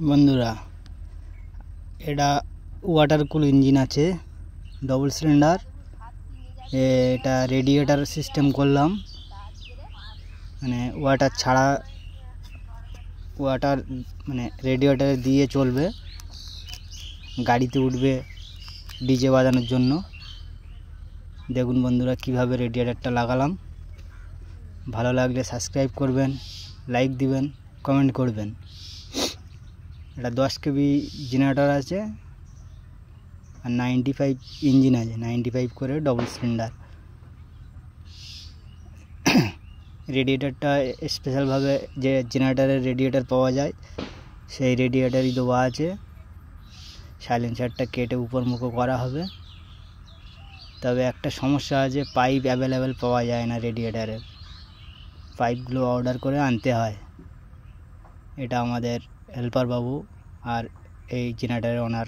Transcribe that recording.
বন্ধুরা, এটা ওয়াটার কুল ইঞ্জিন আছে, ডবল সিলিন্ডার। এটা রেডিয়েটার সিস্টেম করলাম, মানে ওয়াটার ছাড়া, ওয়াটার মানে রেডিয়েটারে দিয়ে চলবে, গাড়িতে উঠবে ডিজে বাজানোর জন্য। দেখুন বন্ধুরা কিভাবে রেডিয়েটারটা লাগালাম। ভালো লাগলে সাবস্ক্রাইব করবেন, লাইক দিবেন, কমেন্ট করবেন। এটা 10 কেবি জেনারেটর আছে আর 95 ইঞ্জিন আছে, 95 করে ডবল সিলিন্ডার। রেডিয়েটারটা স্পেশালভাবে যে জেনারেটারের রেডিয়েটার পাওয়া যায় সেই রেডিয়েটারই দেওয়া আছে। সাইলেন্সারটা কেটে উপরমুখো করা হবে। তবে একটা সমস্যা আছে, পাইপ অ্যাভেলেবেল পাওয়া যায় না রেডিয়েটারের, পাইপগুলো অর্ডার করে আনতে হয়। এটা আমাদের হেল্পার বাবু আর এই জেনারেটারের ওনার